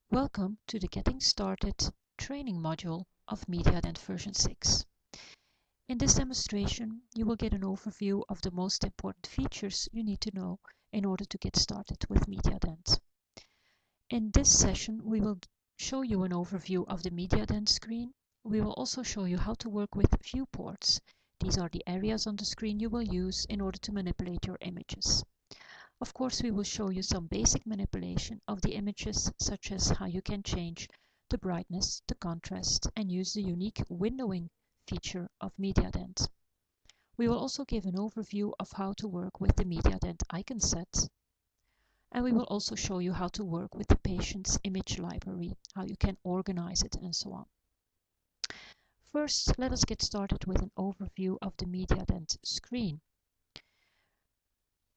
Welcome to the Getting Started training module of Mediadent version 6. In this demonstration, you will get an overview of the most important features you need to know in order to get started with Mediadent. In this session, we will show you an overview of the Mediadent screen. We will also show you how to work with viewports. These are the areas on the screen you will use in order to manipulate your images. Of course, we will show you some basic manipulation of the images, such as how you can change the brightness, the contrast, and use the unique windowing feature of Mediadent. We will also give an overview of how to work with the Mediadent icon set, and we will also show you how to work with the patient's image library, how you can organize it, and so on. First, let us get started with an overview of the Mediadent screen.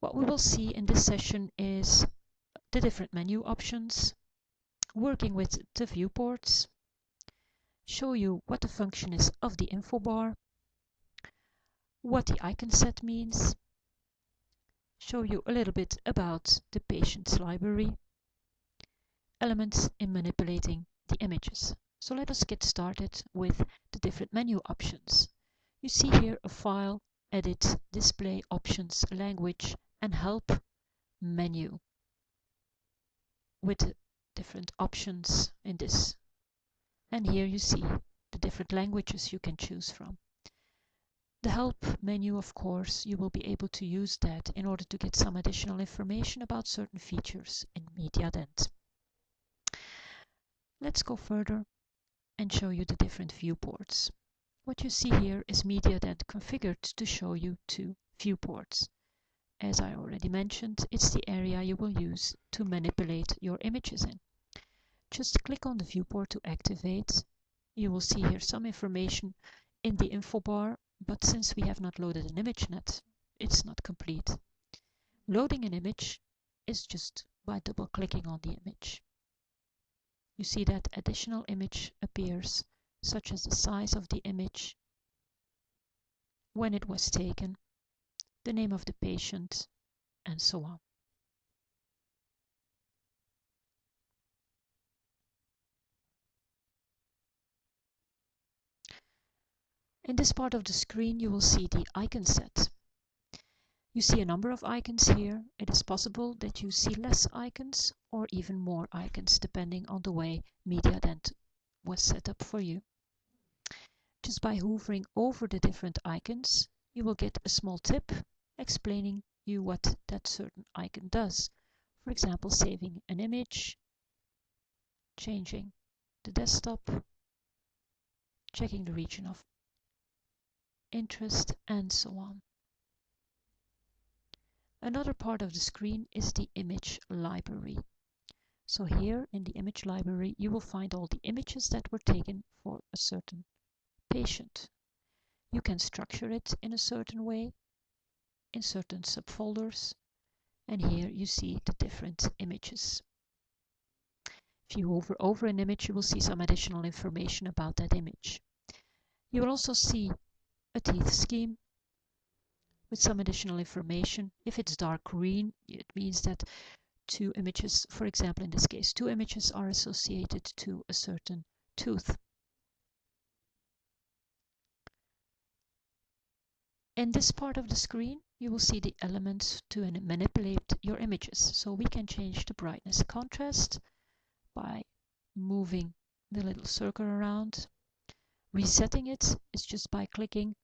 What we will see in this session is the different menu options, working with the viewports, show you what the function is of the info bar, what the icon set means, show you a little bit about the patient's library, elements in manipulating the images. So let us get started with the different menu options. You see here a file, edit, display, options, language, and help menu with different options in this. And here you see the different languages you can choose from. The help menu, of course, you will be able to use that in order to get some additional information about certain features in Mediadent. Let's go further and show you the different viewports. What you see here is Mediadent configured to show you two viewports. As I already mentioned, it's the area you will use to manipulate your images in. Just click on the viewport to activate. You will see here some information in the info bar, but since we have not loaded an image yet, it's not complete. Loading an image is just by double-clicking on the image. You see that additional image appears, such as the size of the image, when it was taken, the name of the patient, and so on. In this part of the screen, you will see the icon set. You see a number of icons here. It is possible that you see less icons or even more icons, depending on the way Mediadent was set up for you. Just by hovering over the different icons, you will get a small tip explaining you what that certain icon does. For example, saving an image, changing the desktop, checking the region of interest, and so on. Another part of the screen is the image library. So here in the image library, you will find all the images that were taken for a certain patient. You can structure it in a certain way, in certain subfolders, and here you see the different images. If you hover over an image, you will see some additional information about that image. You will also see a teeth scheme with some additional information. If it's dark green, it means that two images, for example in this case, two images are associated to a certain tooth. In this part of the screen, you will see the elements to manipulate your images. So we can change the brightness contrast by moving the little circle around. Resetting it is just by clicking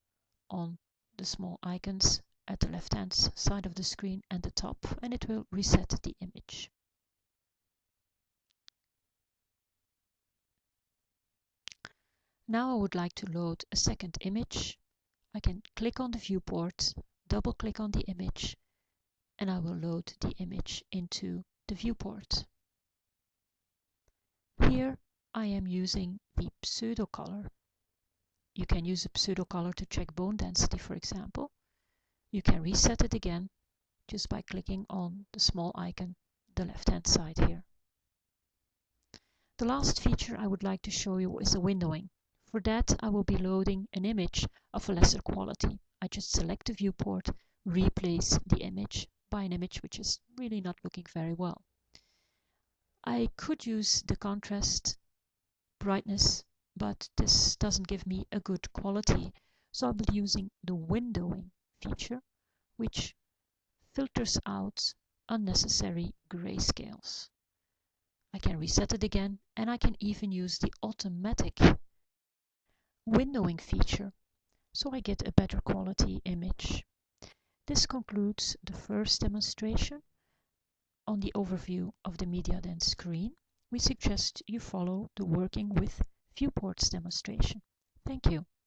on the small icons at the left-hand side of the screen and the top, and it will reset the image. Now I would like to load a second image. I can click on the viewport, double-click on the image, and I will load the image into the viewport. Here I am using the pseudo color. You can use a pseudo color to check bone density, for example. You can reset it again just by clicking on the small icon, the left-hand side here. The last feature I would like to show you is the windowing. For that, I will be loading an image of a lesser quality. I just select the viewport, replace the image by an image which is really not looking very well. I could use the contrast brightness, but this doesn't give me a good quality, so I'll be using the windowing feature, which filters out unnecessary grayscales. I can reset it again, and I can even use the automatic windowing feature, so I get a better quality image. This concludes the first demonstration on the overview of the Mediadent screen. We suggest you follow the working with viewports demonstration. Thank you.